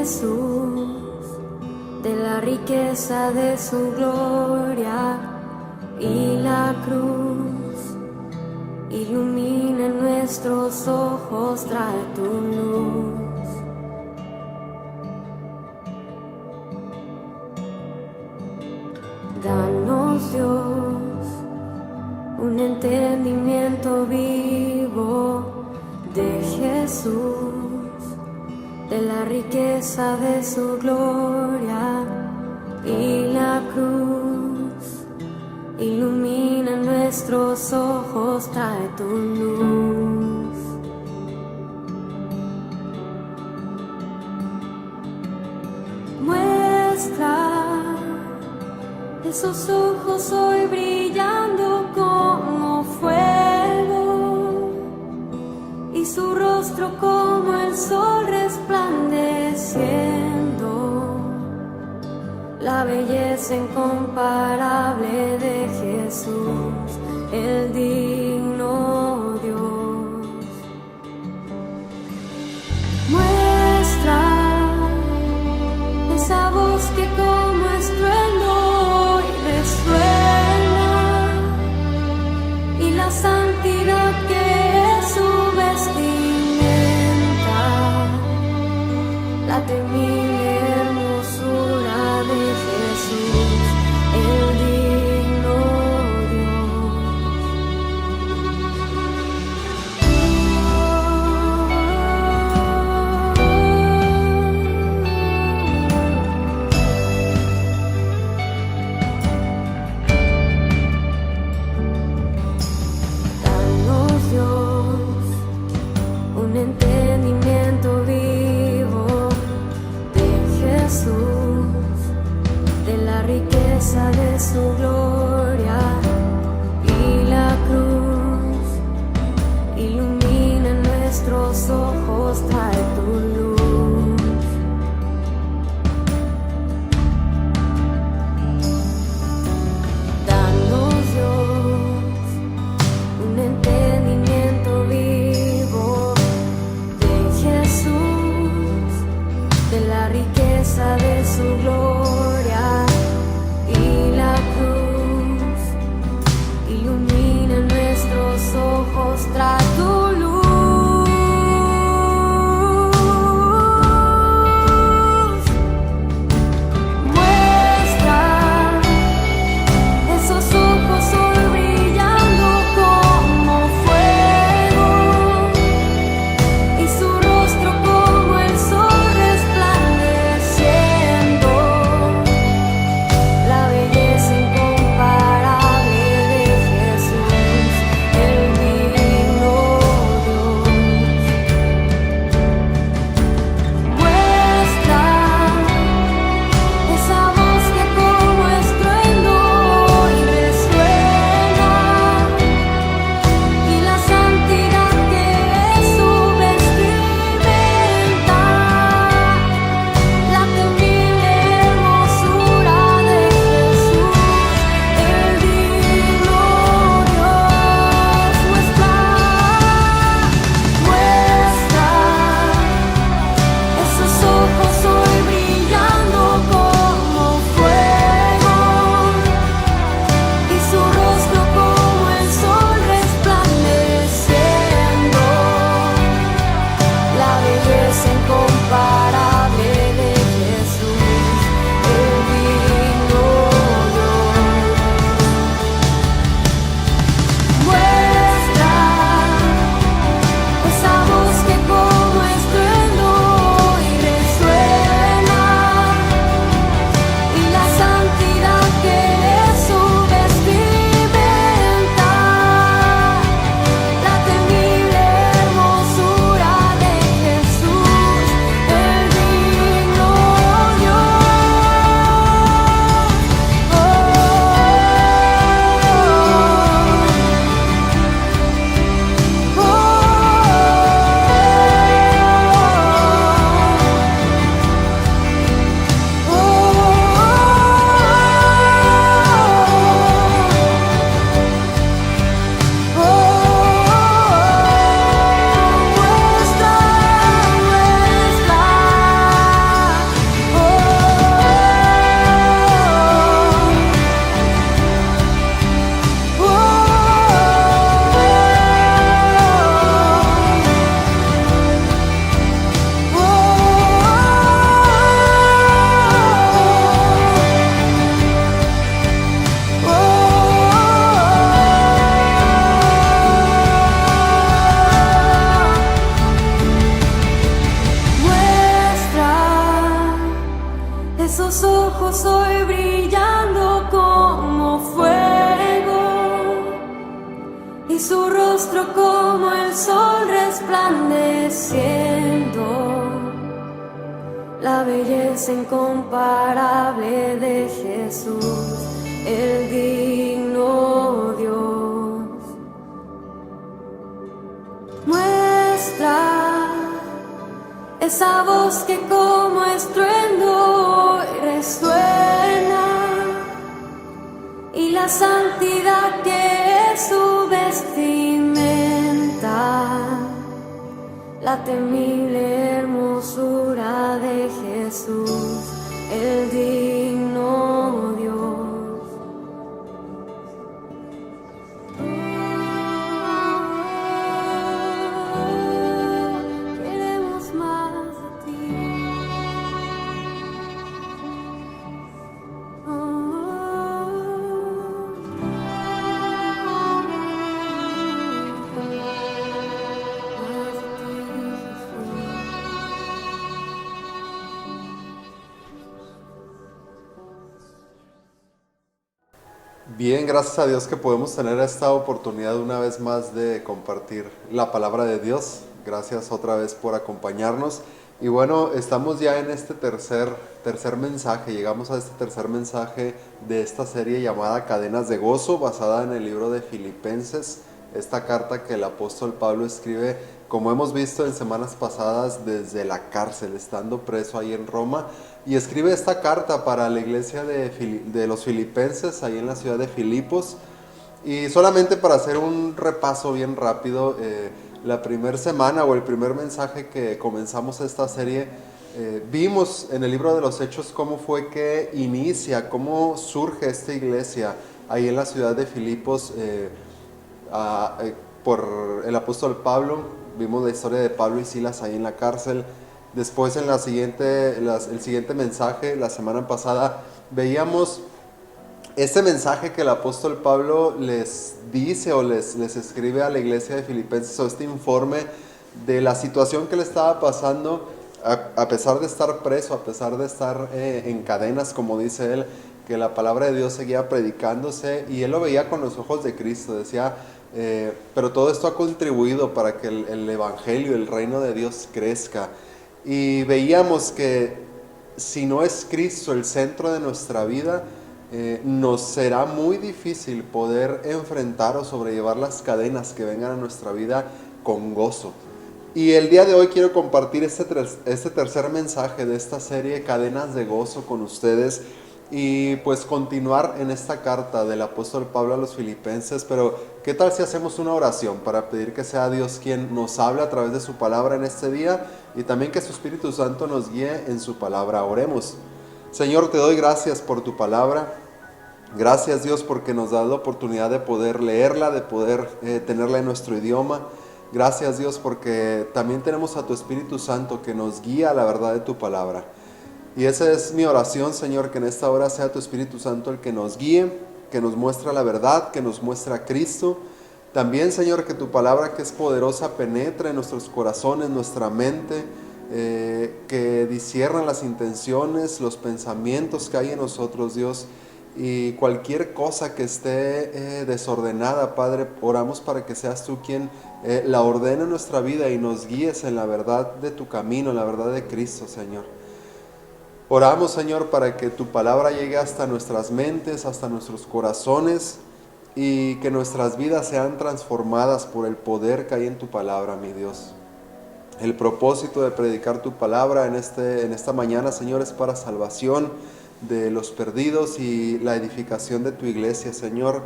Jesús, de la riqueza de su gloria y la cruz. Ilumina nuestros ojos, trae tu luz. Danos, Dios, un entendimiento vivo de Jesús, de la riqueza de su gloria y la cruz. Ilumina nuestros ojos, trae tu luz. Muestra esos ojos hoy brillando como fuego y su rostro como el sol resplandeciendo. La belleza incomparable de Jesús, el digno Dios. Muestra esa voz que como estruendo hoy resuena y la santidad que es su vestimenta, la temible hermosura de Jesús, el digno Danos, Dios, un entendimiento vivo de Jesús, de la riqueza de su gloria y la cruz. Ilumina nuestros ojos, trae tu luz. Danos, Dios, un entendimiento vivo de Jesús, de la riqueza de su gloria y la cruz. Esos ojos hoy brillando como fuego y su rostro como el sol resplandeciendo. La belleza incomparable de Jesús, el digno Dios. Muestra esa voz que como estruendo hoy resuena, y la santidad que es su vestimenta, la temible hermosura de Jesús, el digno Dios. Queremos más de ti. Bien, gracias a Dios que podemos tener esta oportunidad una vez más de compartir la palabra de Dios. Gracias otra vez por acompañarnos. Y bueno, estamos ya en este tercer mensaje, llegamos a este tercer mensaje de esta serie llamada Cadenas de Gozo, basada en el libro de Filipenses, esta carta que el apóstol Pablo escribe, como hemos visto en semanas pasadas, desde la cárcel, estando preso ahí en Roma, y escribe esta carta para la iglesia de los filipenses, ahí en la ciudad de Filipos. Y solamente para hacer un repaso bien rápido, la primera semana o el primer mensaje que comenzamos esta serie, vimos en el libro de los Hechos cómo fue que inicia, cómo surge esta iglesia ahí en la ciudad de Filipos por el apóstol Pablo. Vimos la historia de Pablo y Silas ahí en la cárcel. Después en el siguiente mensaje, la semana pasada, veíamos este mensaje que el apóstol Pablo les dice o les escribe a la iglesia de Filipenses, o este informe de la situación que le estaba pasando, a pesar de estar preso, a pesar de estar en cadenas, como dice él, que la palabra de Dios seguía predicándose y él lo veía con los ojos de Cristo. Decía, pero todo esto ha contribuido para que el evangelio, el reino de Dios crezca. Y veíamos que si no es Cristo el centro de nuestra vida, nos será muy difícil poder enfrentar o sobrellevar las cadenas que vengan a nuestra vida con gozo. Y el día de hoy quiero compartir este tercer mensaje de esta serie, Cadenas de Gozo, con ustedes, y pues continuar en esta carta del apóstol Pablo a los filipenses. Pero ¿qué tal si hacemos una oración para pedir que sea Dios quien nos hable a través de su palabra en este día, y también que su Espíritu Santo nos guíe en su palabra? Oremos. Señor, te doy gracias por tu palabra. Gracias, Dios, porque nos das la oportunidad de poder leerla, de poder tenerla en nuestro idioma. Gracias, Dios, porque también tenemos a tu Espíritu Santo que nos guía a la verdad de tu palabra. Y esa es mi oración, Señor, que en esta hora sea tu Espíritu Santo el que nos guíe, que nos muestre la verdad, que nos muestre a Cristo. También, Señor, que tu palabra, que es poderosa, penetre en nuestros corazones, nuestra mente, que discierna las intenciones, los pensamientos que hay en nosotros, Dios. Y cualquier cosa que esté desordenada, Padre, oramos para que seas tú quien la ordene en nuestra vida y nos guíes en la verdad de tu camino, en la verdad de Cristo, Señor. Oramos, Señor, para que tu palabra llegue hasta nuestras mentes, hasta nuestros corazones, y que nuestras vidas sean transformadas por el poder que hay en tu palabra, mi Dios. El propósito de predicar tu palabra en esta mañana, Señor, es para salvación de los perdidos y la edificación de tu iglesia, Señor.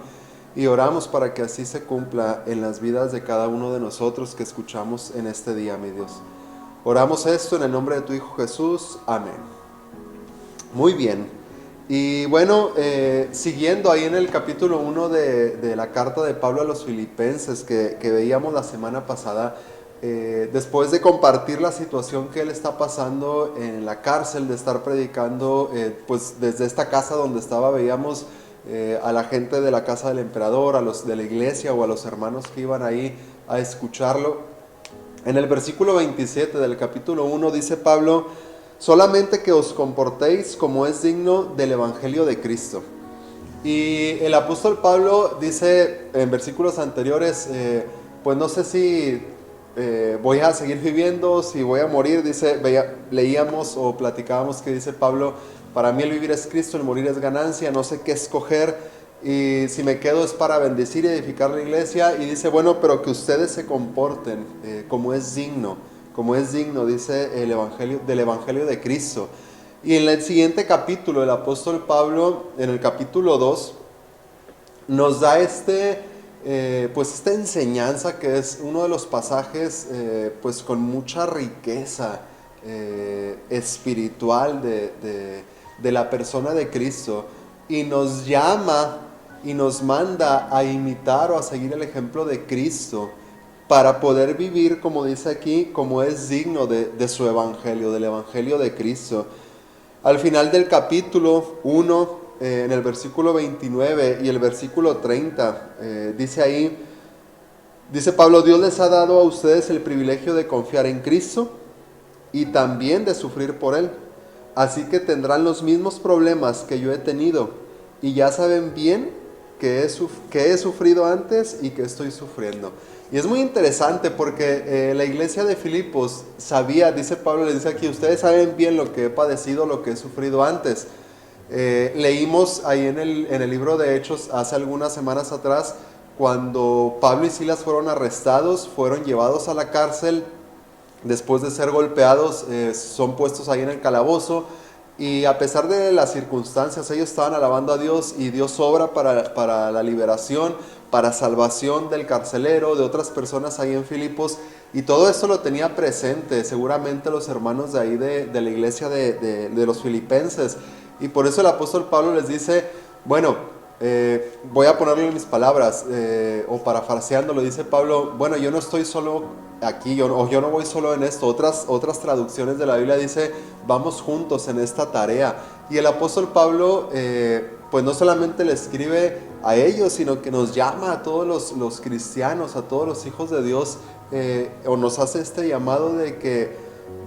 Y oramos para que así se cumpla en las vidas de cada uno de nosotros que escuchamos en este día, mi Dios. Oramos esto en el nombre de tu Hijo Jesús. Amén. Muy bien, y bueno, siguiendo ahí en el capítulo 1 de la carta de Pablo a los filipenses que veíamos la semana pasada, después de compartir la situación que él está pasando en la cárcel, de estar predicando pues desde esta casa donde estaba, veíamos a la gente de la casa del emperador, a los de la iglesia o a los hermanos que iban ahí a escucharlo. En el versículo 27 del capítulo 1 dice Pablo: solamente que os comportéis como es digno del Evangelio de Cristo. Y el apóstol Pablo dice en versículos anteriores, pues no sé si voy a seguir viviendo, si voy a morir, leíamos o platicábamos que dice Pablo, para mí el vivir es Cristo, el morir es ganancia, no sé qué escoger, y si me quedo es para bendecir y edificar la iglesia, y dice, bueno, pero que ustedes se comporten como es digno, dice el evangelio, del Evangelio de Cristo. Y en el siguiente capítulo, el apóstol Pablo, en el capítulo 2, nos da pues esta enseñanza que es uno de los pasajes pues con mucha riqueza espiritual de la persona de Cristo, y nos llama y nos manda a imitar o a seguir el ejemplo de Cristo para poder vivir, como dice aquí, como es digno de su evangelio, del evangelio de Cristo. Al final del capítulo 1, en el versículo 29 y el versículo 30, dice Pablo, Dios les ha dado a ustedes el privilegio de confiar en Cristo y también de sufrir por Él. Así que tendrán los mismos problemas que yo he tenido, y ya saben bien que he sufrido antes y que estoy sufriendo. Y es muy interesante porque la iglesia de Filipos sabía, dice Pablo, le dice aquí, ustedes saben bien lo que he padecido, lo que he sufrido antes. Leímos ahí en el libro de Hechos hace algunas semanas atrás, cuando Pablo y Silas fueron arrestados, fueron llevados a la cárcel, después de ser golpeados, son puestos ahí en el calabozo, y a pesar de las circunstancias, ellos estaban alabando a Dios, y Dios obra para la liberación, para salvación del carcelero, de otras personas ahí en Filipos, y todo esto lo tenía presente seguramente los hermanos de ahí de la iglesia de los filipenses, y por eso el apóstol Pablo les dice, bueno, voy a ponerlo en mis palabras, o parafraseándolo, dice Pablo, bueno, yo no estoy solo aquí, yo no voy solo en esto. Otras traducciones de la Biblia dice, vamos juntos en esta tarea. Y el apóstol Pablo, pues no solamente le escribe a ellos, sino que nos llama a todos los cristianos, a todos los hijos de Dios, o nos hace este llamado de que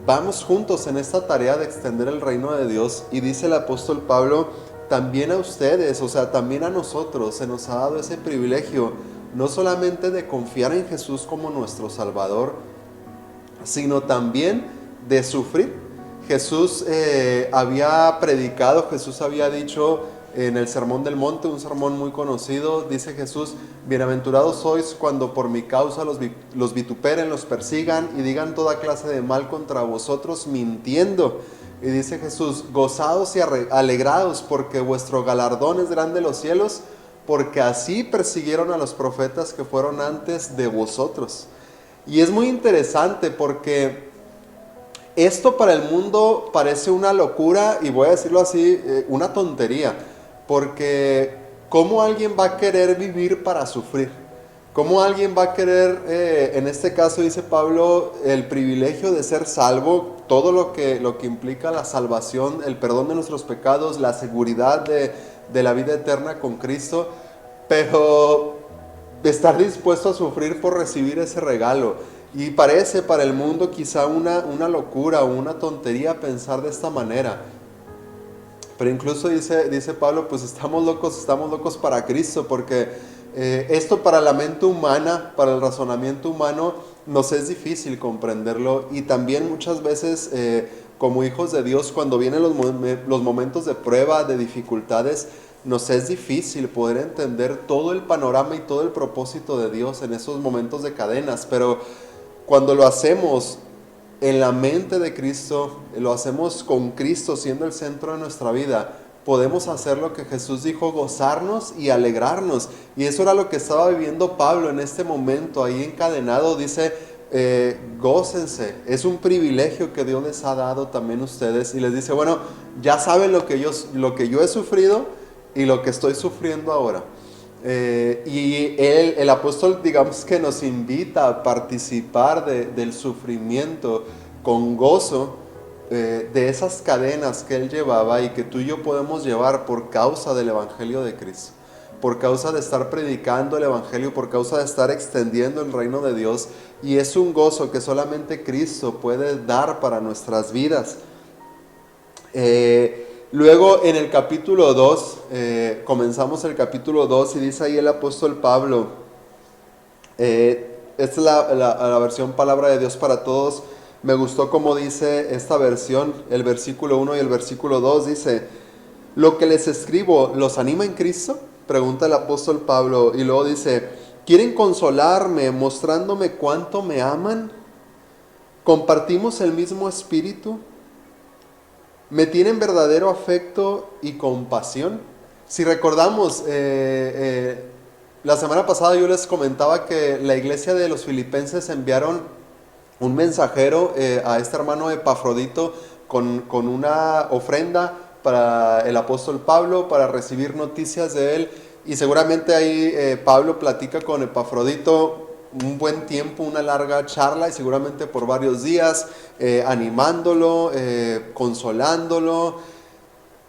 vamos juntos en esta tarea de extender el reino de Dios. Y dice el apóstol Pablo, también a ustedes, o sea, también a nosotros se nos ha dado ese privilegio, no solamente de confiar en Jesús como nuestro Salvador, sino también de sufrir. Jesús había predicado, Jesús había dicho en el Sermón del Monte, un sermón muy conocido, dice Jesús, bienaventurados sois cuando por mi causa los vituperen, los persigan y digan toda clase de mal contra vosotros mintiendo. Y dice Jesús, gozaos y alegraos porque vuestro galardón es grande en los cielos, porque así persiguieron a los profetas que fueron antes de vosotros. Y es muy interesante porque esto para el mundo parece una locura, y voy a decirlo así, una tontería, porque ¿cómo alguien va a querer vivir para sufrir? ¿Cómo alguien va a querer, en este caso dice Pablo, el privilegio de ser salvo, todo lo que implica la salvación, el perdón de nuestros pecados, la seguridad de la vida eterna con Cristo, pero estar dispuesto a sufrir por recibir ese regalo? Y parece para el mundo quizá una locura o una tontería pensar de esta manera. Pero incluso dice Pablo, pues estamos locos para Cristo, porque esto para la mente humana, para el razonamiento humano, nos es difícil comprenderlo. Y también muchas veces como hijos de Dios, cuando vienen los momentos de prueba, de dificultades, nos es difícil poder entender todo el panorama y todo el propósito de Dios en esos momentos de cadenas. Pero cuando lo hacemos en la mente de Cristo, lo hacemos con Cristo siendo el centro de nuestra vida, podemos hacer lo que Jesús dijo, gozarnos y alegrarnos. Y eso era lo que estaba viviendo Pablo en este momento, ahí encadenado. Dice, gócense, es un privilegio que Dios les ha dado también a ustedes. Y les dice, bueno, ya saben lo que yo he sufrido y lo que estoy sufriendo ahora. Y el apóstol, digamos que nos invita a participar del sufrimiento con gozo, de esas cadenas que él llevaba y que tú y yo podemos llevar por causa del Evangelio de Cristo, por causa de estar predicando el Evangelio, por causa de estar extendiendo el reino de Dios. Y es un gozo que solamente Cristo puede dar para nuestras vidas. Luego en el capítulo 2, comenzamos el capítulo 2 y dice ahí el apóstol Pablo, esta es la versión Palabra de Dios para Todos. Me gustó como dice esta versión, el versículo 1 y el versículo 2 dice: lo que les escribo, ¿los anima en Cristo? Pregunta el apóstol Pablo, y luego dice: ¿quieren consolarme mostrándome cuánto me aman? ¿Compartimos el mismo espíritu? ¿Me tienen verdadero afecto y compasión? Si recordamos, la semana pasada yo les comentaba que la iglesia de los filipenses enviaron un mensajero a este hermano Epafrodito con una ofrenda para el apóstol Pablo, para recibir noticias de él. Y seguramente ahí Pablo platica con Epafrodito un buen tiempo, una larga charla, y seguramente por varios días, animándolo, consolándolo.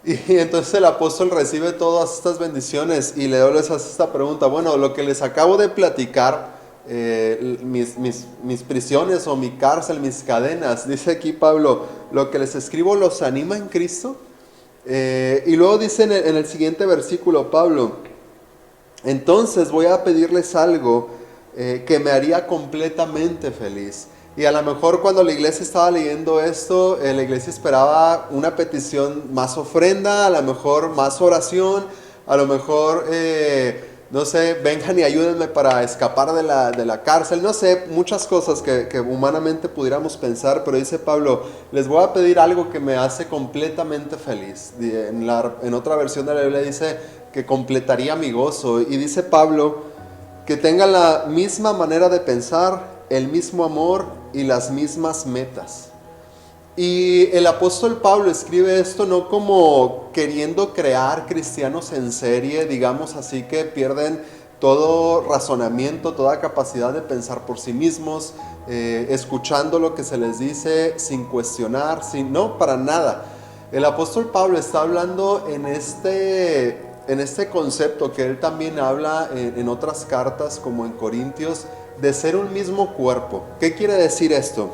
Y entonces el apóstol recibe todas estas bendiciones y le hace esta pregunta: bueno, lo que les acabo de platicar, mis prisiones o mi cárcel, mis cadenas, dice aquí Pablo, lo que les escribo, ¿los anima en Cristo? Y luego dice en el siguiente versículo Pablo: entonces voy a pedirles algo que me haría completamente feliz. Y a lo mejor cuando la iglesia estaba leyendo esto, la iglesia esperaba una petición, más ofrenda, a lo mejor más oración, a lo mejor, no sé, vengan y ayúdenme para escapar de la cárcel, no sé, muchas cosas que humanamente pudiéramos pensar, pero dice Pablo: les voy a pedir algo que me hace completamente feliz. En otra versión de la Biblia dice que completaría mi gozo, y dice Pablo que tengan la misma manera de pensar, el mismo amor y las mismas metas. Y el apóstol Pablo escribe esto no como queriendo crear cristianos en serie, digamos así, que pierden todo razonamiento, toda capacidad de pensar por sí mismos, escuchando lo que se les dice sin cuestionar, no, para nada. El apóstol Pablo está hablando en este concepto que él también habla en otras cartas, como en Corintios, de ser un mismo cuerpo. ¿Qué quiere decir esto?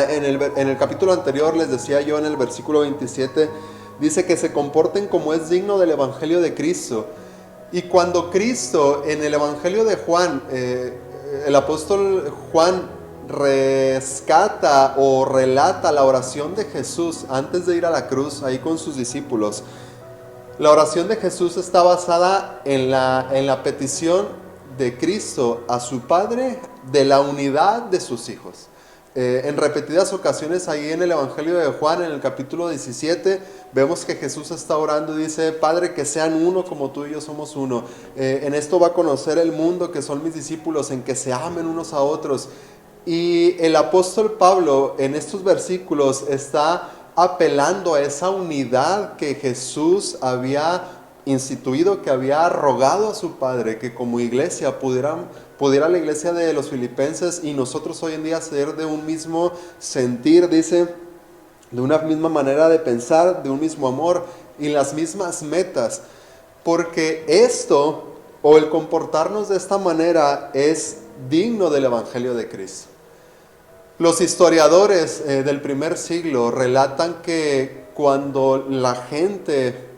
En el capítulo anterior les decía yo, en el versículo 27, dice que se comporten como es digno del evangelio de Cristo. Y cuando Cristo, en el evangelio de Juan, el apóstol Juan rescata o relata la oración de Jesús antes de ir a la cruz, ahí con sus discípulos. La oración de Jesús está basada en la petición de Cristo a su Padre de la unidad de sus hijos. En repetidas ocasiones ahí en el Evangelio de Juan, en el capítulo 17, vemos que Jesús está orando y dice: Padre, que sean uno como tú y yo somos uno. En esto va a conocer el mundo que son mis discípulos, en que se amen unos a otros. Y el apóstol Pablo en estos versículos está apelando a esa unidad que Jesús había instituido, que había rogado a su Padre, que como iglesia pudiera la iglesia de los filipenses y nosotros hoy en día ser de un mismo sentir, dice, de una misma manera de pensar, de un mismo amor y las mismas metas, porque esto o el comportarnos de esta manera es digno del evangelio de Cristo. Los historiadores del primer siglo relatan que cuando la gente,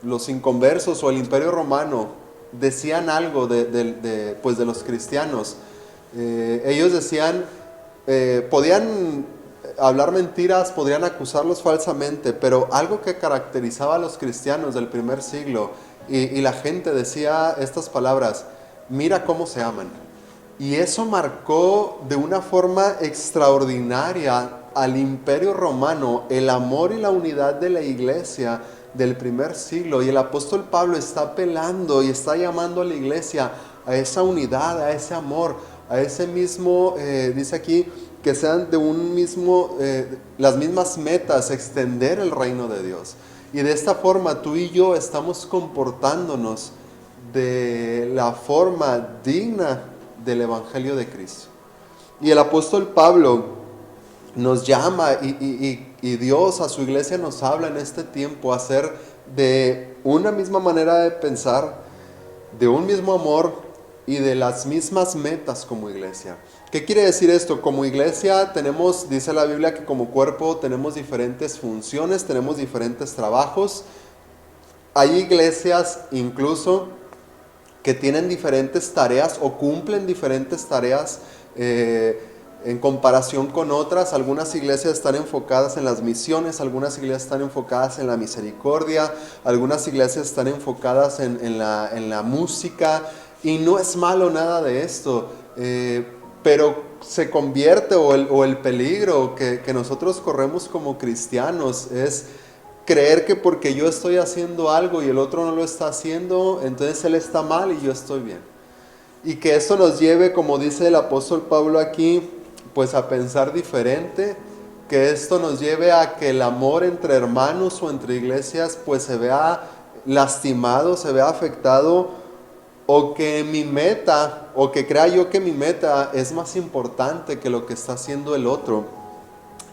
los inconversos o el imperio romano decían algo de los cristianos, ellos decían, podían hablar mentiras, podrían acusarlos falsamente, pero algo que caracterizaba a los cristianos del primer siglo, y la gente decía estas palabras: mira cómo se aman. Y eso marcó de una forma extraordinaria al imperio romano, el amor y la unidad de la iglesia del primer siglo. Y el apóstol Pablo está apelando y está llamando a la iglesia a esa unidad, a ese amor, a ese mismo, dice aquí, que sean de un mismo, las mismas metas, extender el reino de Dios. Y de esta forma tú y yo estamos comportándonos de la forma digna del evangelio de Cristo. Y el apóstol Pablo nos llama y Dios a su iglesia nos habla en este tiempo a ser de una misma manera de pensar, de un mismo amor y de las mismas metas como iglesia. ¿Qué quiere decir esto? Como iglesia tenemos, dice la Biblia, que como cuerpo tenemos diferentes funciones, tenemos diferentes trabajos. Hay iglesias incluso que tienen diferentes tareas o cumplen diferentes tareas en comparación con otras. Algunas iglesias están enfocadas en las misiones, algunas iglesias están enfocadas en la misericordia, algunas iglesias están enfocadas en la música, y no es malo nada de esto, pero se convierte, o el peligro que nosotros corremos como cristianos es creer que porque yo estoy haciendo algo y el otro no lo está haciendo, entonces él está mal y yo estoy bien. Y que esto nos lleve, como dice el apóstol Pablo aquí, pues a pensar diferente, que esto nos lleve a que el amor entre hermanos o entre iglesias pues se vea lastimado, se vea afectado, o que mi meta, o que crea yo que mi meta es más importante que lo que está haciendo el otro.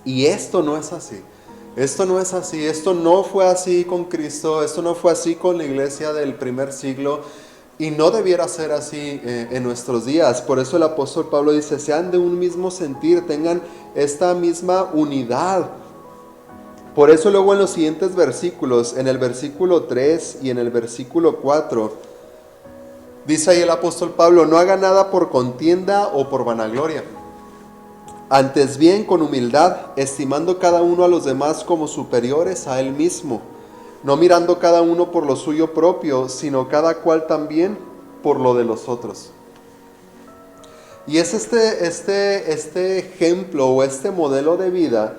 Y esto no es así. Esto no es así, esto no fue así con Cristo, esto no fue así con la iglesia del primer siglo, y no debiera ser así en nuestros días. Por eso el apóstol Pablo dice, sean de un mismo sentir, tengan esta misma unidad. Por eso luego en los siguientes versículos, en el versículo 3 y en el versículo 4, dice ahí el apóstol Pablo, no haga nada por contienda o por vanagloria. Antes bien, con humildad, estimando cada uno a los demás como superiores a él mismo, no mirando cada uno por lo suyo propio, sino cada cual también por lo de los otros. Y es este ejemplo o este modelo de vida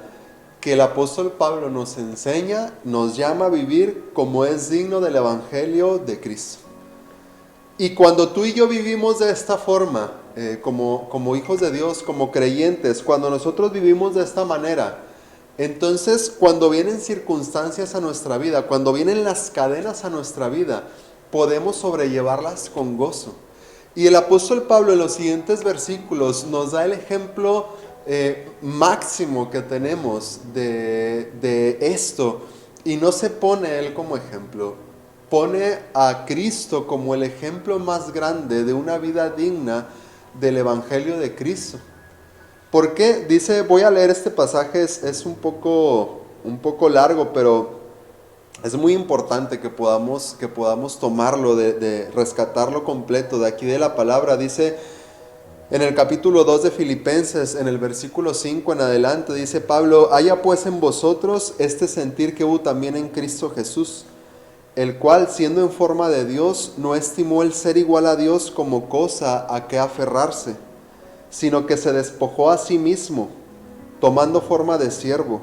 que el apóstol Pablo nos enseña, nos llama a vivir como es digno del evangelio de Cristo. Y cuando tú y yo vivimos de esta forma, como hijos de Dios, como creyentes, cuando nosotros vivimos de esta manera, entonces cuando vienen circunstancias a nuestra vida, cuando vienen las cadenas a nuestra vida, podemos sobrellevarlas con gozo. Y el apóstol Pablo en los siguientes versículos nos da el ejemplo máximo que tenemos de esto, y no se pone él como ejemplo. Pone a Cristo como el ejemplo más grande de una vida digna del Evangelio de Cristo. ¿Por qué? Dice, voy a leer este pasaje, es un poco largo, pero es muy importante que podamos tomarlo, de rescatarlo completo de aquí de la palabra. Dice en el capítulo 2 de Filipenses, en el versículo 5 en adelante, dice Pablo, haya pues en vosotros este sentir que hubo también en Cristo Jesús, el cual, siendo en forma de Dios, no estimó el ser igual a Dios como cosa a que aferrarse, sino que se despojó a sí mismo, tomando forma de siervo,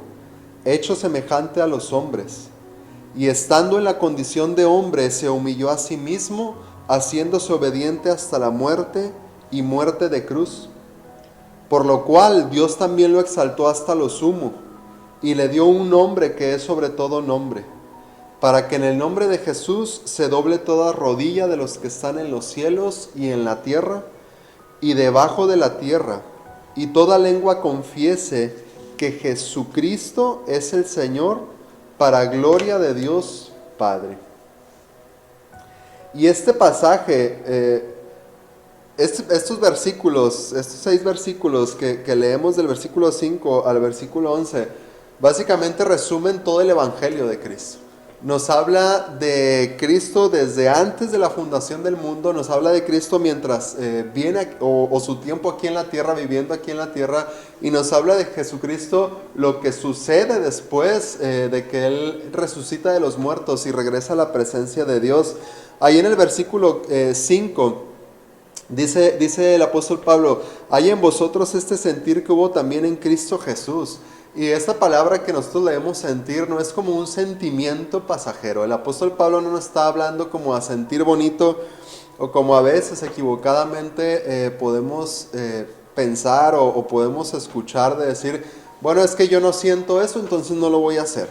hecho semejante a los hombres, y estando en la condición de hombre, se humilló a sí mismo, haciéndose obediente hasta la muerte y muerte de cruz. Por lo cual Dios también lo exaltó hasta lo sumo, y le dio un nombre que es sobre todo nombre, para que en el nombre de Jesús se doble toda rodilla de los que están en los cielos y en la tierra y debajo de la tierra, y toda lengua confiese que Jesucristo es el Señor, para gloria de Dios Padre. Y este pasaje, estos versículos, estos 6 versículos que leemos del versículo 5 al versículo 11, básicamente resumen todo el Evangelio de Cristo. Nos habla de Cristo desde antes de la fundación del mundo, nos habla de Cristo mientras viene o su tiempo aquí en la tierra, viviendo aquí en la tierra, y nos habla de Jesucristo, lo que sucede después de que Él resucita de los muertos y regresa a la presencia de Dios. Ahí en el versículo 5 dice el apóstol Pablo, hay en vosotros este sentir que hubo también en Cristo Jesús. Y esta palabra que nosotros leemos sentir no es como un sentimiento pasajero. El apóstol Pablo no nos está hablando como a sentir bonito, o como a veces equivocadamente podemos pensar o podemos escuchar de decir, bueno, es que yo no siento eso, entonces no lo voy a hacer.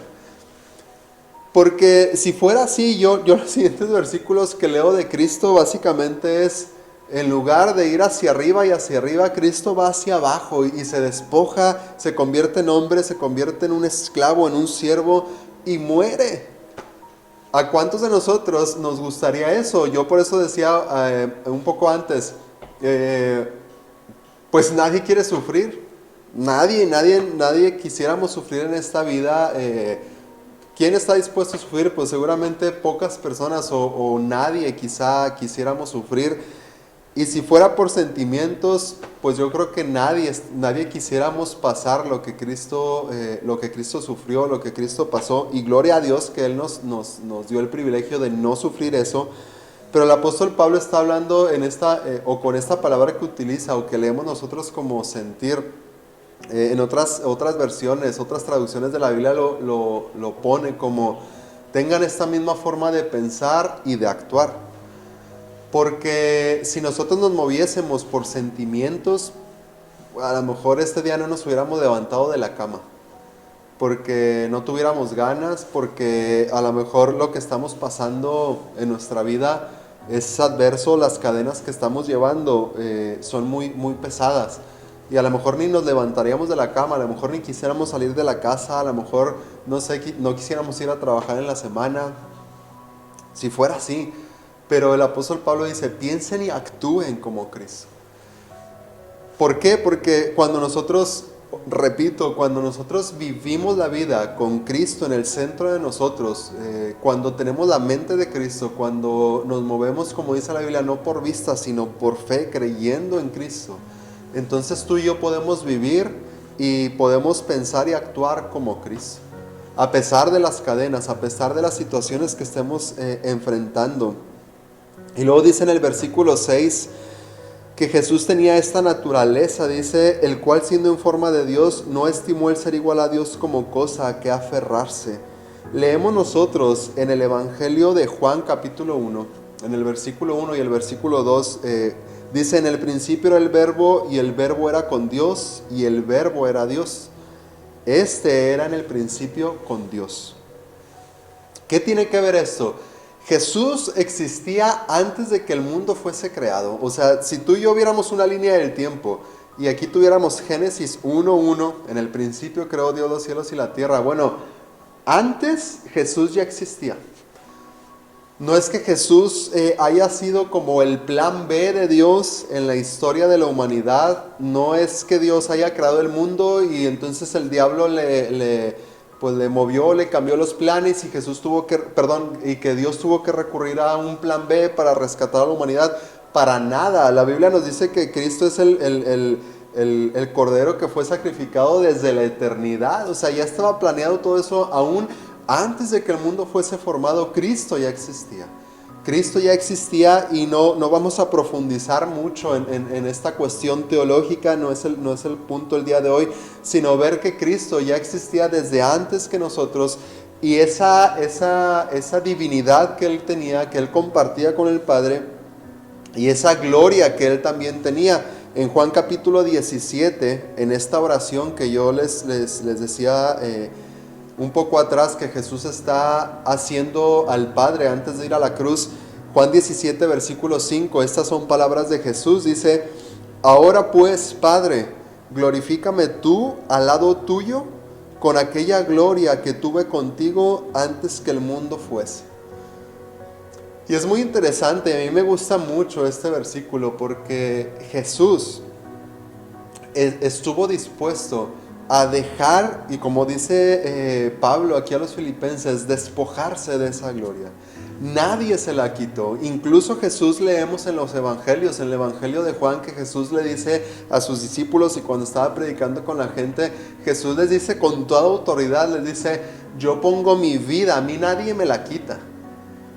Porque si fuera así, yo los siguientes versículos que leo de Cristo básicamente es, en lugar de ir hacia arriba y hacia arriba, Cristo va hacia abajo y se despoja, se convierte en hombre, se convierte en un esclavo, en un siervo y muere. ¿A cuántos de nosotros nos gustaría eso? Yo por eso decía un poco antes, pues nadie quiere sufrir. Nadie quisiéramos sufrir en esta vida. ¿Quién está dispuesto a sufrir? Pues seguramente pocas personas o nadie quizá quisiéramos sufrir. Y si fuera por sentimientos, pues yo creo que nadie quisiéramos pasar lo que Cristo sufrió, lo que Cristo pasó. Y gloria a Dios que Él nos dio el privilegio de no sufrir eso. Pero el apóstol Pablo está hablando o con esta palabra que utiliza o que leemos nosotros como sentir. En otras versiones, otras traducciones de la Biblia lo pone como tengan esta misma forma de pensar y de actuar. Porque si nosotros nos moviésemos por sentimientos, a lo mejor este día no nos hubiéramos levantado de la cama. Porque no tuviéramos ganas, porque a lo mejor lo que estamos pasando en nuestra vida es adverso, las cadenas que estamos llevando son muy, muy pesadas. Y a lo mejor ni nos levantaríamos de la cama, a lo mejor ni quisiéramos salir de la casa, a lo mejor, no quisiéramos ir a trabajar en la semana, si fuera así. Pero el apóstol Pablo dice, piensen y actúen como Cristo. ¿Por qué? Porque cuando nosotros vivimos la vida con Cristo en el centro de nosotros, cuando tenemos la mente de Cristo, cuando nos movemos, como dice la Biblia, no por vista, sino por fe, creyendo en Cristo, entonces tú y yo podemos vivir y podemos pensar y actuar como Cristo, a pesar de las cadenas, a pesar de las situaciones que estemos enfrentando. Y luego dice en el versículo 6 que Jesús tenía esta naturaleza, dice, el cual siendo en forma de Dios, no estimó el ser igual a Dios como cosa a que aferrarse. Leemos nosotros en el Evangelio de Juan capítulo 1, en el versículo 1 y el versículo 2, dice, en el principio era el verbo y el verbo era con Dios y el verbo era Dios. Este era en el principio con Dios. ¿Qué tiene que ver esto? Jesús existía antes de que el mundo fuese creado. O sea, si tú y yo viéramos una línea del tiempo y aquí tuviéramos Génesis 1:1, en el principio creó Dios los cielos y la tierra. Bueno, antes Jesús ya existía. No es que Jesús haya sido como el plan B de Dios en la historia de la humanidad. No es que Dios haya creado el mundo y entonces el diablo le movió, le cambió los planes y que Dios tuvo que recurrir a un plan B para rescatar a la humanidad. Para nada. La Biblia nos dice que Cristo es el Cordero que fue sacrificado desde la eternidad. O sea, ya estaba planeado todo eso aún antes de que el mundo fuese formado. Cristo ya existía. Cristo ya existía y no vamos a profundizar mucho en esta cuestión teológica, no es el punto el día de hoy, sino ver que Cristo ya existía desde antes que nosotros y esa divinidad que Él tenía, que Él compartía con el Padre y esa gloria que Él también tenía. En Juan capítulo 17, en esta oración que yo les decía un poco atrás que Jesús está haciendo al Padre antes de ir a la cruz, Juan 17 versículo 5, estas son palabras de Jesús, dice, ahora pues Padre, glorifícame tú al lado tuyo con aquella gloria que tuve contigo antes que el mundo fuese. Y es muy interesante, a mí me gusta mucho este versículo porque Jesús estuvo dispuesto a dejar, y como dice Pablo aquí a los filipenses, despojarse de esa gloria. Nadie se la quitó. Incluso Jesús leemos en los evangelios, en el evangelio de Juan, que Jesús le dice a sus discípulos y cuando estaba predicando con la gente, Jesús les dice con toda autoridad, les dice, yo pongo mi vida, a mí nadie me la quita.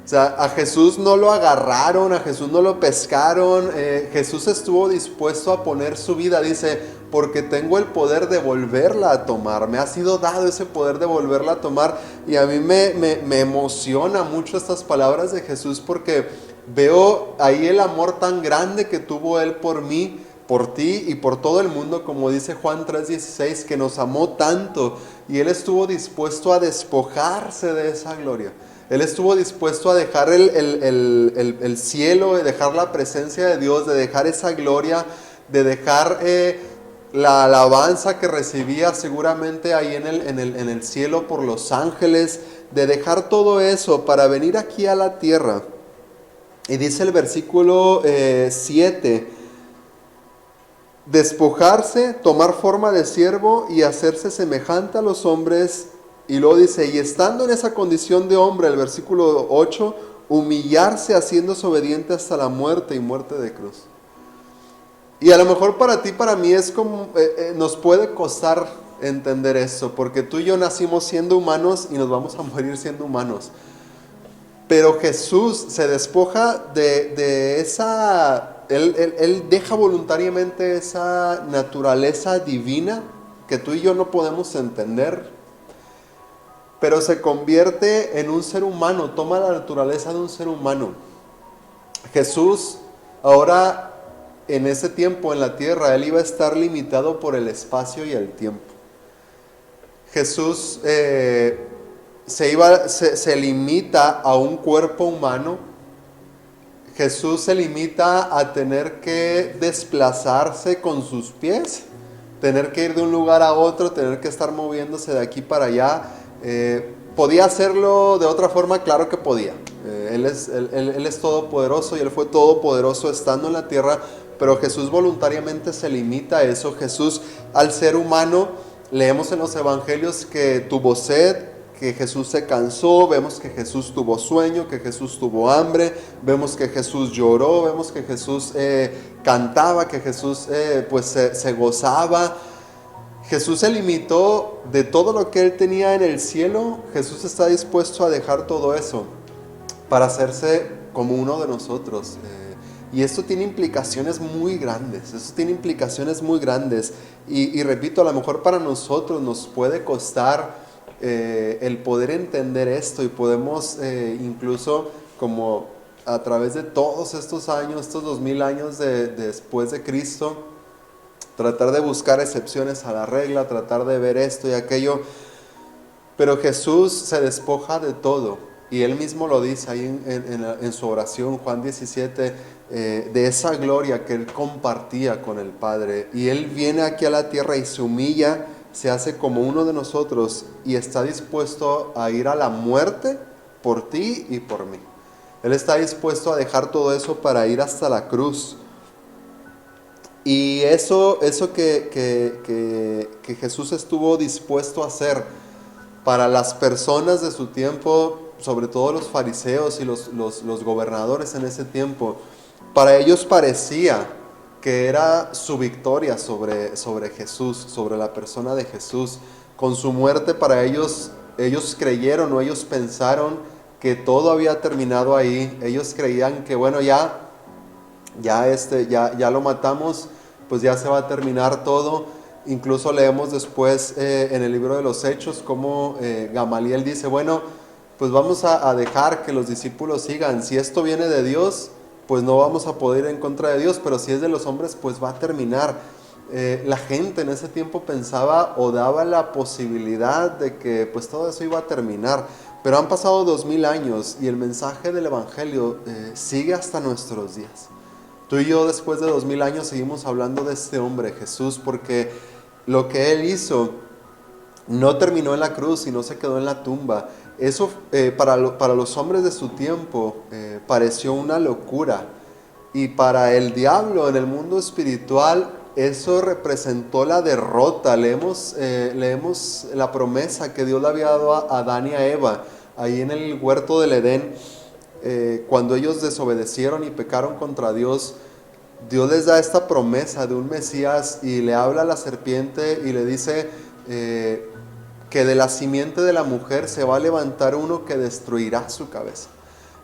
O sea, a Jesús no lo agarraron, a Jesús no lo pescaron, Jesús estuvo dispuesto a poner su vida, dice, porque tengo el poder de volverla a tomar, me ha sido dado ese poder de volverla a tomar, y a mí me emociona mucho estas palabras de Jesús, porque veo ahí el amor tan grande que tuvo Él por mí, por ti y por todo el mundo, como dice Juan 3:16, que nos amó tanto, y Él estuvo dispuesto a despojarse de esa gloria. Él estuvo dispuesto a dejar el cielo, de dejar la presencia de Dios, de dejar esa gloria, de dejar la alabanza que recibía seguramente ahí en el cielo por los ángeles, de dejar todo eso para venir aquí a la tierra. Y dice el versículo 7, despojarse, tomar forma de siervo y hacerse semejante a los hombres. Y luego dice, y estando en esa condición de hombre, el versículo 8, humillarse haciéndose obediente hasta la muerte y muerte de cruz. Y a lo mejor para ti, para mí es como, nos puede costar entender eso, porque tú y yo nacimos siendo humanos y nos vamos a morir siendo humanos. Pero Jesús se despoja de esa, él deja voluntariamente esa naturaleza divina que tú y yo no podemos entender, pero se convierte en un ser humano, toma la naturaleza de un ser humano. Jesús ahora en ese tiempo en la tierra, él iba a estar limitado por el espacio y el tiempo. Jesús se limita a un cuerpo humano. Jesús se limita a tener que desplazarse con sus pies, tener que ir de un lugar a otro, tener que estar moviéndose de aquí para allá. ¿Podía hacerlo de otra forma? Claro que podía. Él es todopoderoso y Él fue todopoderoso estando en la tierra, pero Jesús voluntariamente se limita a eso. Jesús, al ser humano, leemos en los evangelios que tuvo sed, que Jesús se cansó, vemos que Jesús tuvo sueño, que Jesús tuvo hambre, vemos que Jesús lloró, vemos que Jesús cantaba, que Jesús se gozaba. Jesús se limitó de todo lo que Él tenía en el cielo. Jesús está dispuesto a dejar todo eso para hacerse como uno de nosotros. Y esto tiene implicaciones muy grandes, y repito, a lo mejor para nosotros nos puede costar el poder entender esto, y podemos incluso como a través de todos estos años, estos 2000 años después de Cristo, tratar de buscar excepciones a la regla, tratar de ver esto y aquello, pero Jesús se despoja de todo, y Él mismo lo dice ahí en su oración, Juan 17, de esa gloria que Él compartía con el Padre, y Él viene aquí a la tierra y se humilla, se hace como uno de nosotros, y está dispuesto a ir a la muerte por ti y por mí. Él está dispuesto a dejar todo eso para ir hasta la cruz. Y eso que Jesús estuvo dispuesto a hacer para las personas de su tiempo, sobre todo los fariseos y los gobernadores en ese tiempo, para ellos parecía que era su victoria sobre Jesús, sobre la persona de Jesús. Con su muerte para ellos creyeron, o ellos pensaron que todo había terminado ahí. Ellos creían que bueno, ya lo matamos, pues ya se va a terminar todo. Incluso leemos después en el libro de los Hechos cómo Gamaliel dice, bueno, pues vamos a dejar que los discípulos sigan. Si esto viene de Dios, pues no vamos a poder ir en contra de Dios, pero si es de los hombres, pues va a terminar. La gente en ese tiempo pensaba o daba la posibilidad de que pues todo eso iba a terminar. Pero han pasado 2000 años y el mensaje del Evangelio sigue hasta nuestros días. Tú y yo después de 2000 años seguimos hablando de este hombre, Jesús, porque lo que Él hizo no terminó en la cruz y no se quedó en la tumba. Eso para los hombres de su tiempo pareció una locura, y para el diablo en el mundo espiritual eso representó la derrota. Leemos la promesa que Dios le había dado a Adán y a Eva ahí en el huerto del Edén. Cuando ellos desobedecieron y pecaron contra Dios, Dios les da esta promesa de un Mesías, y le habla a la serpiente y le dice que de la simiente de la mujer se va a levantar uno que destruirá su cabeza.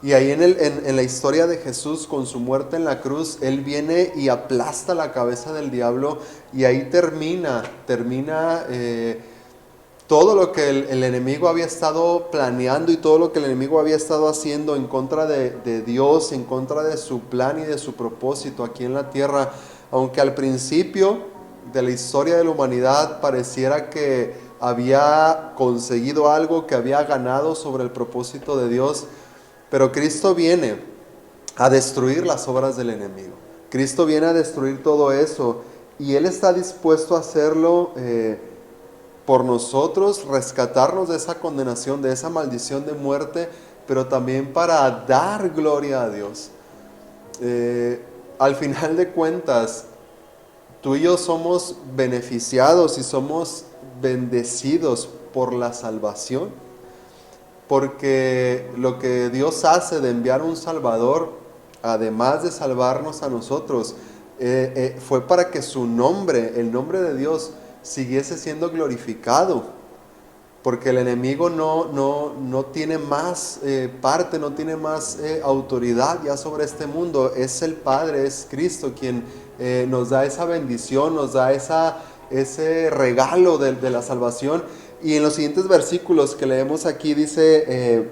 Y ahí en la historia de Jesús, con su muerte en la cruz, Él viene y aplasta la cabeza del diablo, y ahí termina todo lo que el enemigo había estado planeando y todo lo que el enemigo había estado haciendo en contra de Dios, en contra de su plan y de su propósito aquí en la tierra. Aunque al principio de la historia de la humanidad pareciera que había conseguido algo, que había ganado sobre el propósito de Dios, pero Cristo viene a destruir las obras del enemigo. Cristo viene a destruir todo eso, y Él está dispuesto a hacerlo por nosotros, rescatarnos de esa condenación, de esa maldición de muerte, pero también para dar gloria a Dios. Al final de cuentas, tú y yo somos beneficiados y somos bendecidos por la salvación, porque lo que Dios hace de enviar un Salvador, además de salvarnos a nosotros, fue para que su nombre, el nombre de Dios, siguiese siendo glorificado. Porque el enemigo no tiene más parte, no tiene más autoridad ya sobre este mundo. Es el Padre, es Cristo quien nos da esa bendición, nos da ese regalo de la salvación. Y en los siguientes versículos que leemos aquí dice,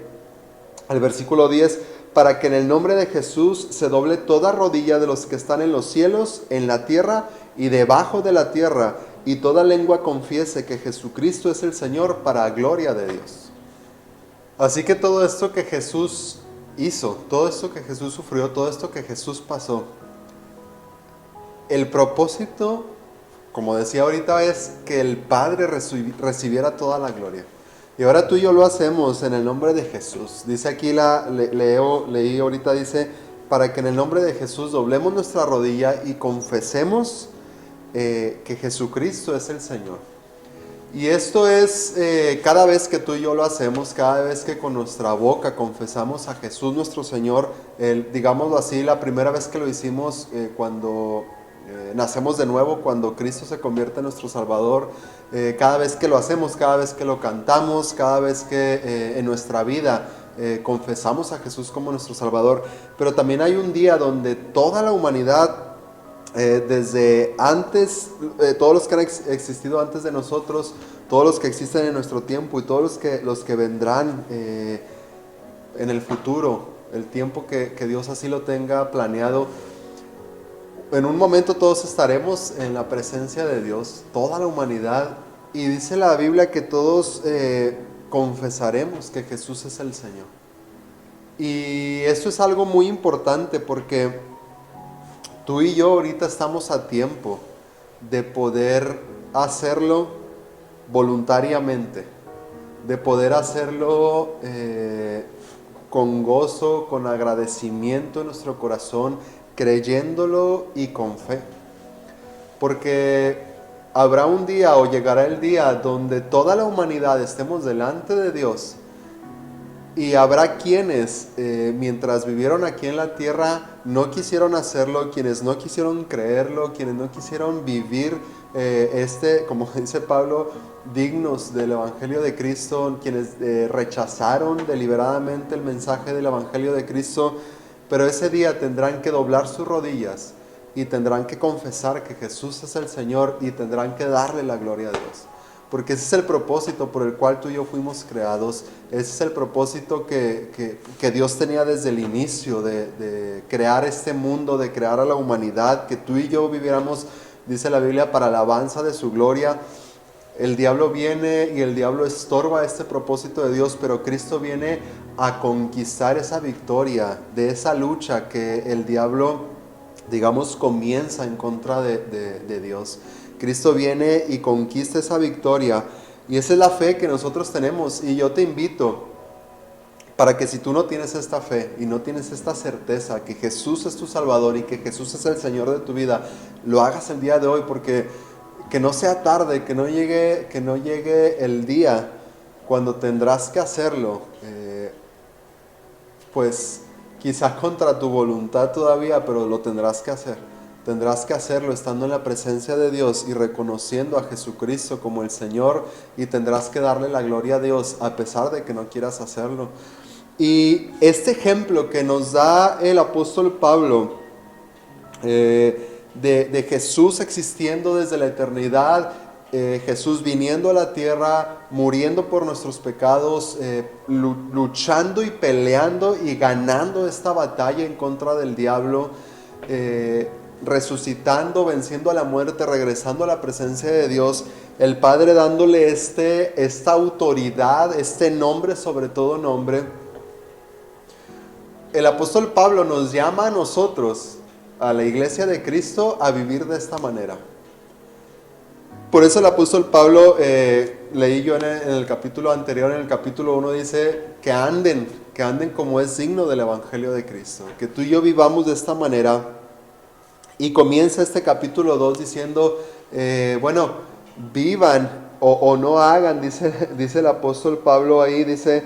el versículo 10, para que en el nombre de Jesús se doble toda rodilla de los que están en los cielos, en la tierra y debajo de la tierra, y toda lengua confiese que Jesucristo es el Señor, para gloria de Dios. Así que todo esto que Jesús hizo, todo esto que Jesús sufrió, todo esto que Jesús pasó, el propósito, como decía ahorita, es que el Padre recibiera toda la gloria. Y ahora tú y yo lo hacemos en el nombre de Jesús. Dice aquí, leí ahorita, dice, para que en el nombre de Jesús doblemos nuestra rodilla y confesemos que Jesucristo es el Señor. Y esto es cada vez que tú y yo lo hacemos, cada vez que con nuestra boca confesamos a Jesús nuestro Señor, digámoslo así, la primera vez que lo hicimos cuando nacemos de nuevo, cuando Cristo se convierte en nuestro Salvador, cada vez que lo hacemos, cada vez que lo cantamos, cada vez que en nuestra vida confesamos a Jesús como nuestro Salvador. Pero también hay un día donde toda la humanidad, desde antes, todos los que han existido antes de nosotros, todos los que existen en nuestro tiempo y todos los que vendrán en el futuro, el tiempo que Dios así lo tenga planeado, en un momento todos estaremos en la presencia de Dios, toda la humanidad, y dice la Biblia que todos confesaremos que Jesús es el Señor. Y esto es algo muy importante porque tú y yo ahorita estamos a tiempo de poder hacerlo voluntariamente, de poder hacerlo con gozo, con agradecimiento en nuestro corazón, creyéndolo y con fe. Porque habrá un día o llegará el día donde toda la humanidad estemos delante de Dios. Y habrá quienes, mientras vivieron aquí en la tierra, no quisieron hacerlo, quienes no quisieron creerlo, quienes no quisieron vivir como dice Pablo, dignos del Evangelio de Cristo, quienes rechazaron deliberadamente el mensaje del Evangelio de Cristo, pero ese día tendrán que doblar sus rodillas y tendrán que confesar que Jesús es el Señor y tendrán que darle la gloria a Dios. Porque ese es el propósito por el cual tú y yo fuimos creados. Ese es el propósito que Dios tenía desde el inicio de crear este mundo, de crear a la humanidad, que tú y yo viviéramos, dice la Biblia, para la alabanza de su gloria. El diablo viene y el diablo estorba este propósito de Dios, pero Cristo viene a conquistar esa victoria de esa lucha que el diablo, digamos, comienza en contra de Dios. Cristo viene y conquista esa victoria, y esa es la fe que nosotros tenemos. Y yo te invito para que, si tú no tienes esta fe y no tienes esta certeza que Jesús es tu Salvador y que Jesús es el Señor de tu vida, lo hagas el día de hoy, porque que no sea tarde, que no llegue el día cuando tendrás que hacerlo, pues quizás contra tu voluntad todavía, pero lo tendrás que hacer. Tendrás que hacerlo estando en la presencia de Dios y reconociendo a Jesucristo como el Señor, y tendrás que darle la gloria a Dios a pesar de que no quieras hacerlo. Y este ejemplo que nos da el apóstol Pablo de Jesús existiendo desde la eternidad, Jesús viniendo a la tierra, muriendo por nuestros pecados, luchando y peleando y ganando esta batalla en contra del diablo, resucitando, venciendo a la muerte, regresando a la presencia de Dios, el Padre dándole esta autoridad, este nombre sobre todo nombre. El apóstol Pablo nos llama a nosotros, a la iglesia de Cristo, a vivir de esta manera. Por eso el apóstol Pablo, leí yo en el capítulo anterior, en el capítulo 1, dice que anden como es digno del Evangelio de Cristo, que tú y yo vivamos de esta manera. Y comienza este capítulo 2 diciendo, bueno, vivan o no hagan, dice el apóstol Pablo ahí, dice,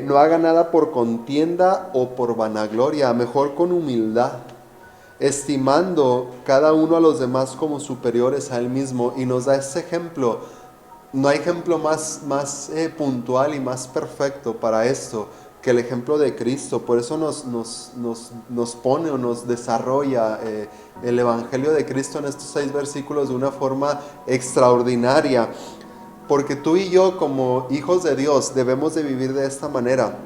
no hagan nada por contienda o por vanagloria, mejor con humildad, estimando cada uno a los demás como superiores a él mismo. Y nos da ese ejemplo. No hay ejemplo más puntual y más perfecto para esto que el ejemplo de Cristo. Por eso nos pone o nos desarrolla el Evangelio de Cristo en estos 6 versículos de una forma extraordinaria. Porque tú y yo, como hijos de Dios, debemos de vivir de esta manera,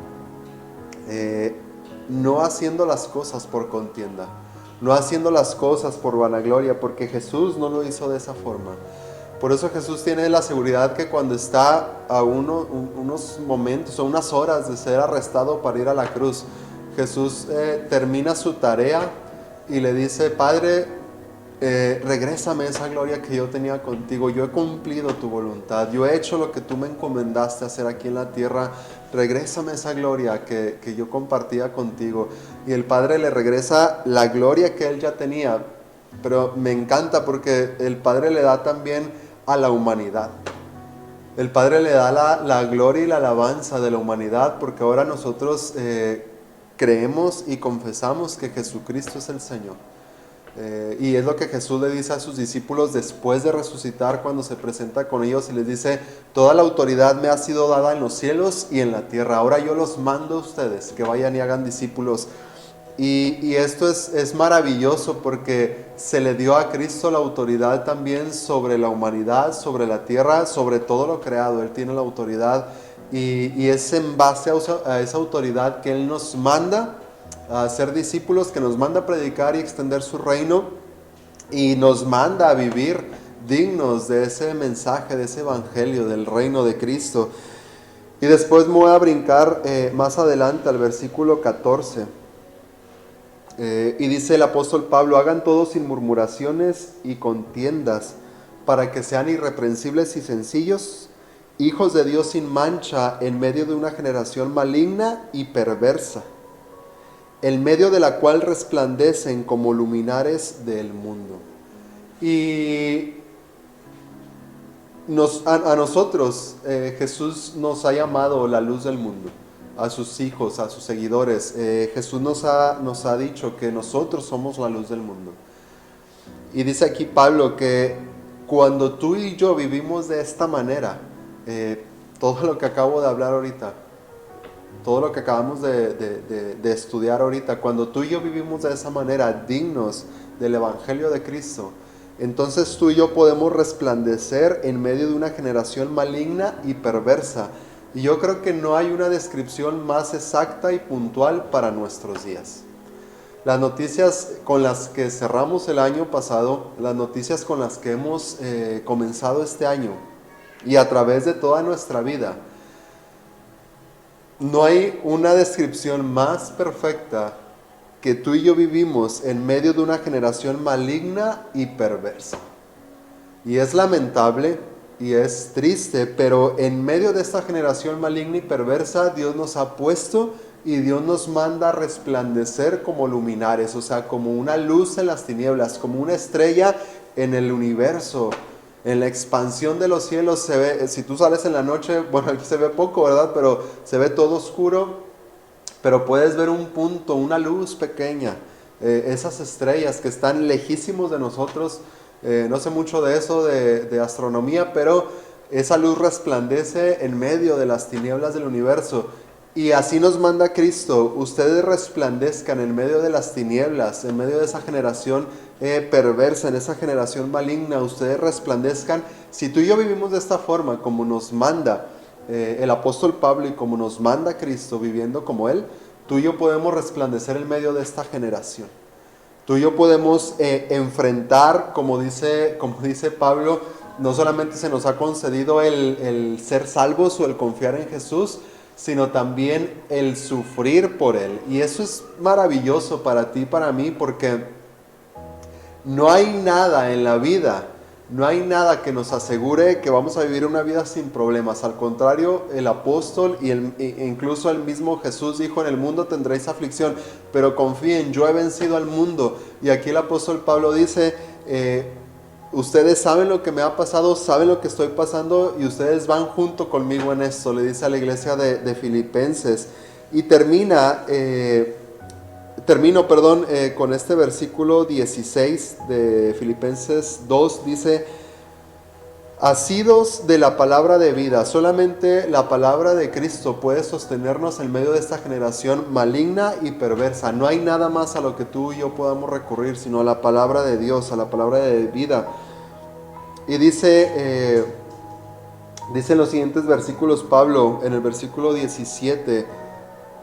no haciendo las cosas por contienda, no haciendo las cosas por vanagloria, porque Jesús no lo hizo de esa forma. Por eso Jesús tiene la seguridad que cuando está a unos momentos o unas horas de ser arrestado para ir a la cruz, Jesús termina su tarea y le dice, Padre, regrésame esa gloria que yo tenía contigo. Yo he cumplido tu voluntad, yo he hecho lo que tú me encomendaste hacer aquí en la tierra. Regrésame esa gloria que yo compartía contigo. Y el Padre le regresa la gloria que él ya tenía. Pero me encanta porque el Padre le da también a la humanidad. El Padre le da la gloria y la alabanza de la humanidad, porque ahora nosotros creemos y confesamos que Jesucristo es el Señor. Y es lo que Jesús le dice a sus discípulos después de resucitar, cuando se presenta con ellos y les dice, toda la autoridad me ha sido dada en los cielos y en la tierra. Ahora yo los mando a ustedes que vayan y hagan discípulos. Y esto es maravilloso porque se le dio a Cristo la autoridad también sobre la humanidad, sobre la tierra, sobre todo lo creado. Él tiene la autoridad y es en base a esa autoridad que Él nos manda a ser discípulos, que nos manda a predicar y extender su reino y nos manda a vivir dignos de ese mensaje, de ese evangelio, del reino de Cristo. Y después me voy a brincar más adelante al versículo 14. Y dice el apóstol Pablo, hagan todo sin murmuraciones y contiendas, para que sean irreprensibles y sencillos, hijos de Dios sin mancha, en medio de una generación maligna y perversa, en medio de la cual resplandecen como luminares del mundo. Y a nosotros Jesús nos ha llamado la luz del mundo, a sus hijos, a sus seguidores. Jesús nos ha dicho que nosotros somos la luz del mundo. Y dice aquí Pablo que cuando tú y yo vivimos de esta manera, todo lo que acabo de hablar ahorita, todo lo que acabamos de estudiar ahorita, cuando tú y yo vivimos de esa manera, dignos del Evangelio de Cristo, entonces tú y yo podemos resplandecer en medio de una generación maligna y perversa. Y yo creo que no hay una descripción más exacta y puntual para nuestros días. Las noticias con las que cerramos el año pasado, las noticias con las que hemos comenzado este año y a través de toda nuestra vida, no hay una descripción más perfecta que tú y yo vivimos en medio de una generación maligna y perversa. Y es lamentable y es triste, pero en medio de esta generación maligna y perversa, Dios nos ha puesto y Dios nos manda a resplandecer como luminares, o sea, como una luz en las tinieblas, como una estrella en el universo. En la expansión de los cielos se ve, si tú sales en la noche, bueno, aquí se ve poco, ¿verdad? Pero se ve todo oscuro, pero puedes ver un punto, una luz pequeña, esas estrellas que están lejísimos de nosotros. No sé mucho de eso, de astronomía, pero esa luz resplandece en medio de las tinieblas del universo. Y así nos manda Cristo, ustedes resplandezcan en medio de las tinieblas, en medio de esa generación perversa, en esa generación maligna, ustedes resplandezcan. Si tú y yo vivimos de esta forma, como nos manda el apóstol Pablo y como nos manda Cristo, viviendo como Él, tú y yo podemos resplandecer en medio de esta generación. Tú y yo podemos enfrentar, como dice Pablo, no solamente se nos ha concedido el ser salvos o el confiar en Jesús, sino también el sufrir por Él. Y eso es maravilloso para ti y para mí, porque no hay nada en la vida No hay nada que nos asegure que vamos a vivir una vida sin problemas. Al contrario, el apóstol e incluso el mismo Jesús dijo: en el mundo tendréis aflicción, pero confíen, yo he vencido al mundo. Y aquí el apóstol Pablo dice, ustedes saben lo que me ha pasado, saben lo que estoy pasando y ustedes van junto conmigo en esto, le dice a la iglesia de Filipenses. Y termino con este versículo 16 de Filipenses 2, dice: asidos de la palabra de vida. Solamente la palabra de Cristo puede sostenernos en medio de esta generación maligna y perversa. No hay nada más a lo que tú y yo podamos recurrir, sino a la palabra de Dios, a la palabra de vida. Y dice en los siguientes versículos Pablo, en el versículo 17,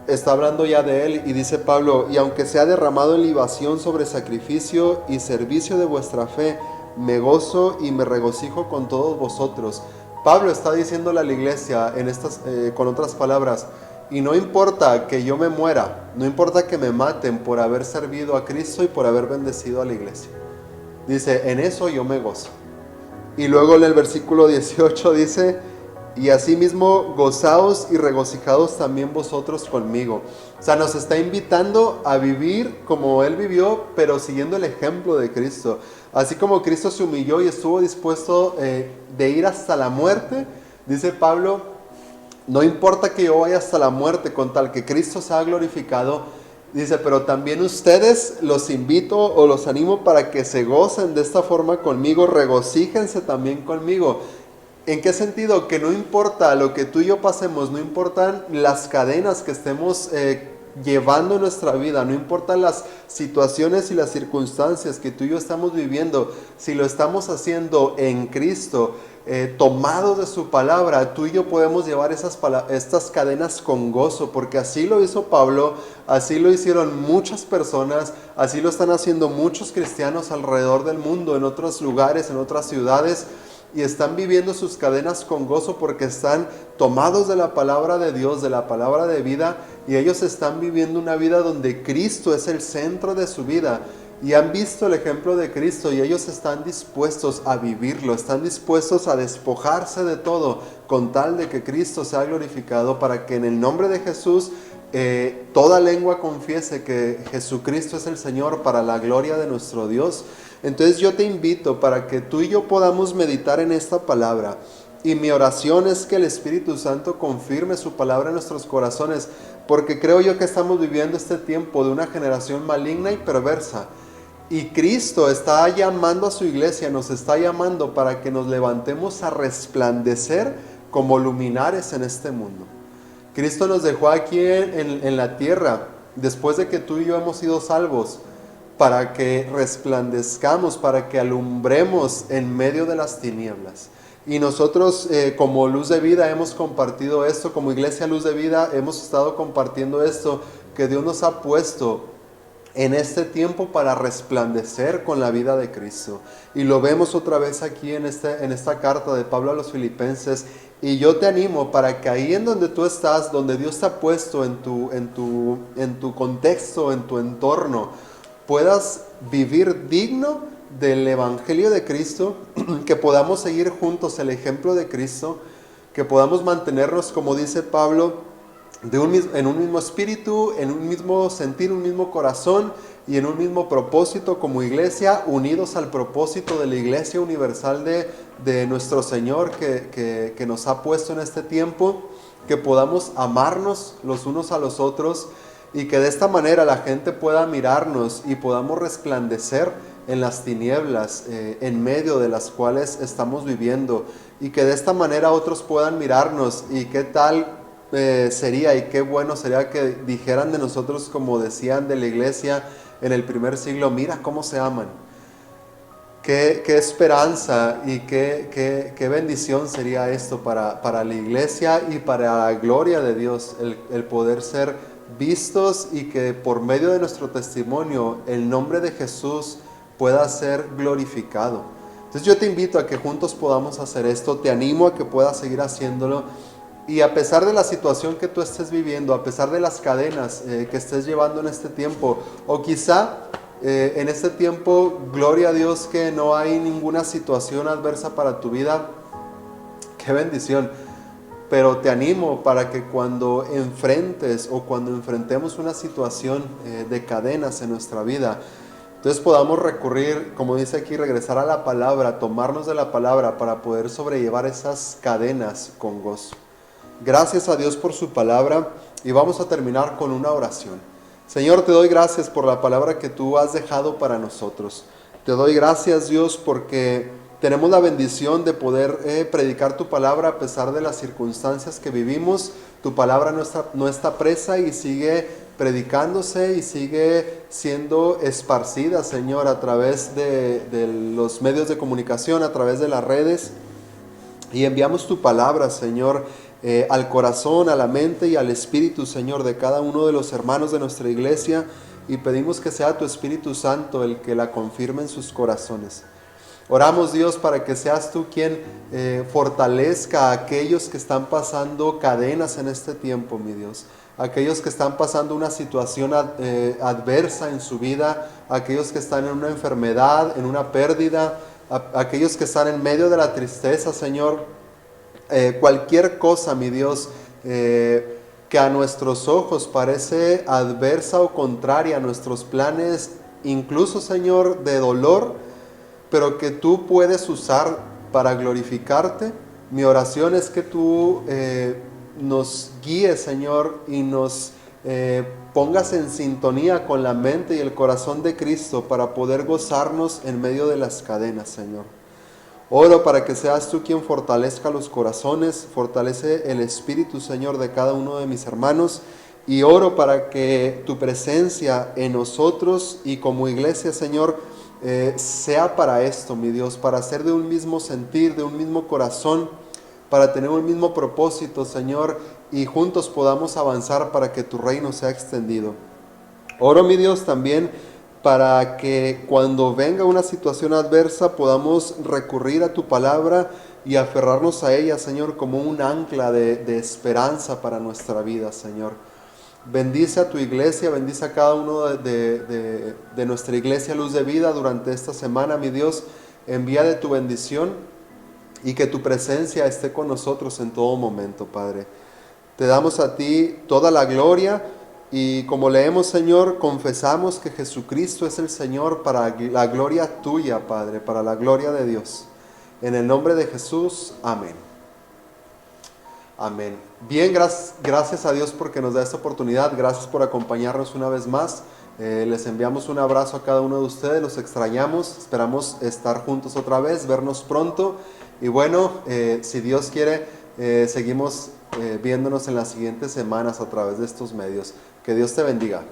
está hablando ya de él y dice Pablo: y aunque sea derramado en libación sobre sacrificio y servicio de vuestra fe, me gozo y me regocijo con todos vosotros. Pablo está diciéndole a la iglesia con otras palabras: y no importa que yo me muera, no importa que me maten por haber servido a Cristo y por haber bendecido a la iglesia. Dice, en eso yo me gozo. Y luego en el versículo 18 dice: y asimismo gozaos y regocijaos también vosotros conmigo. O sea, nos está invitando a vivir como Él vivió, pero siguiendo el ejemplo de Cristo. Así como Cristo se humilló y estuvo dispuesto de ir hasta la muerte, dice Pablo, no importa que yo vaya hasta la muerte con tal que Cristo sea glorificado. Dice, pero también ustedes los invito o los animo para que se gocen de esta forma conmigo, regocíjense también conmigo. ¿En qué sentido? Que no importa lo que tú y yo pasemos, no importan las cadenas que estemos llevando en nuestra vida, no importan las situaciones y las circunstancias que tú y yo estamos viviendo, si lo estamos haciendo en Cristo, tomados de su palabra, tú y yo podemos llevar estas cadenas con gozo, porque así lo hizo Pablo, así lo hicieron muchas personas, así lo están haciendo muchos cristianos alrededor del mundo, en otros lugares, en otras ciudades, y están viviendo sus cadenas con gozo porque están tomados de la palabra de Dios, de la palabra de vida, y ellos están viviendo una vida donde Cristo es el centro de su vida, y han visto el ejemplo de Cristo y ellos están dispuestos a vivirlo, están dispuestos a despojarse de todo con tal de que Cristo sea glorificado, para que en el nombre de Jesús toda lengua confiese que Jesucristo es el Señor, para la gloria de nuestro Dios. Entonces yo te invito para que tú y yo podamos meditar en esta palabra, y mi oración es que el Espíritu Santo confirme su palabra en nuestros corazones, porque creo yo que estamos viviendo este tiempo de una generación maligna y perversa, y Cristo está llamando a su iglesia, nos está llamando para que nos levantemos a resplandecer como luminares en este mundo. Cristo nos dejó aquí en la tierra, después de que tú y yo hemos sido salvos, para que resplandezcamos, para que alumbremos en medio de las tinieblas. Y nosotros como Luz de Vida hemos compartido esto, como Iglesia Luz de Vida hemos estado compartiendo esto, que Dios nos ha puesto en este tiempo para resplandecer con la vida de Cristo. Y lo vemos otra vez aquí en esta carta de Pablo a los Filipenses. Y yo te animo para que ahí en donde tú estás, donde Dios te ha puesto en tu contexto, en tu entorno, puedas vivir digno del Evangelio de Cristo, que podamos seguir juntos el ejemplo de Cristo, que podamos mantenernos, como dice Pablo, en un mismo espíritu, en un mismo sentir, un mismo corazón y en un mismo propósito como iglesia, unidos al propósito de la Iglesia Universal de nuestro Señor que nos ha puesto en este tiempo, que podamos amarnos los unos a los otros, y que de esta manera la gente pueda mirarnos y podamos resplandecer en las tinieblas en medio de las cuales estamos viviendo, y que de esta manera otros puedan mirarnos y qué tal sería y qué bueno sería que dijeran de nosotros, como decían de la iglesia en el primer siglo: mira cómo se aman. Qué esperanza y qué bendición sería esto para la iglesia y para la gloria de Dios, el poder ser vistos, y que por medio de nuestro testimonio el nombre de Jesús pueda ser glorificado. Entonces yo te invito a que juntos podamos hacer esto, te animo a que puedas seguir haciéndolo, y a pesar de la situación que tú estés viviendo, a pesar de las cadenas que estés llevando en este tiempo, o quizá en este tiempo, gloria a Dios que no hay ninguna situación adversa para tu vida. ¡Qué bendición! Pero te animo para que cuando enfrentes o cuando enfrentemos una situación de cadenas en nuestra vida, entonces podamos recurrir, como dice aquí, regresar a la palabra, tomarnos de la palabra para poder sobrellevar esas cadenas con gozo. Gracias a Dios por su palabra y vamos a terminar con una oración. Señor, te doy gracias por la palabra que tú has dejado para nosotros. Te doy gracias, Dios, porque tenemos la bendición de poder predicar tu palabra a pesar de las circunstancias que vivimos. Tu palabra no está presa y sigue predicándose y sigue siendo esparcida, Señor, a través de los medios de comunicación, a través de las redes. Y enviamos tu palabra, Señor, al corazón, a la mente y al espíritu, Señor, de cada uno de los hermanos de nuestra iglesia. Y pedimos que sea tu Espíritu Santo el que la confirme en sus corazones. Oramos, Dios, para que seas tú quien fortalezca a aquellos que están pasando cadenas en este tiempo, mi Dios. Aquellos que están pasando una situación adversa en su vida, aquellos que están en una enfermedad, en una pérdida, aquellos que están en medio de la tristeza, Señor. Cualquier cosa, mi Dios, que a nuestros ojos parece adversa o contraria a nuestros planes, incluso, Señor, de dolor, pero que tú puedes usar para glorificarte. Mi oración es que tú nos guíes, Señor, y nos pongas en sintonía con la mente y el corazón de Cristo para poder gozarnos en medio de las cadenas, Señor. Oro para que seas tú quien fortalezca los corazones, fortalece el espíritu, Señor, de cada uno de mis hermanos, y oro para que tu presencia en nosotros y como iglesia, Señor, sea para esto, mi Dios, para ser de un mismo sentir, de un mismo corazón, para tener un mismo propósito, Señor, y juntos podamos avanzar para que tu reino sea extendido. Oro, mi Dios, también para que cuando venga una situación adversa podamos recurrir a tu palabra y aferrarnos a ella, Señor, como un ancla de esperanza para nuestra vida, Señor. Bendice a tu iglesia, bendice a cada uno de nuestra iglesia Luz de Vida durante esta semana, mi Dios. Envía de tu bendición y que tu presencia esté con nosotros en todo momento, Padre. Te damos a ti toda la gloria y como leemos, Señor, confesamos que Jesucristo es el Señor para la gloria tuya, Padre, para la gloria de Dios. En el nombre de Jesús, amén. Amén. Bien, gracias a Dios porque nos da esta oportunidad. Gracias por acompañarnos una vez más. Les enviamos un abrazo a cada uno de ustedes. Los extrañamos. Esperamos estar juntos otra vez, vernos pronto. Y bueno, si Dios quiere, seguimos viéndonos en las siguientes semanas a través de estos medios. Que Dios te bendiga.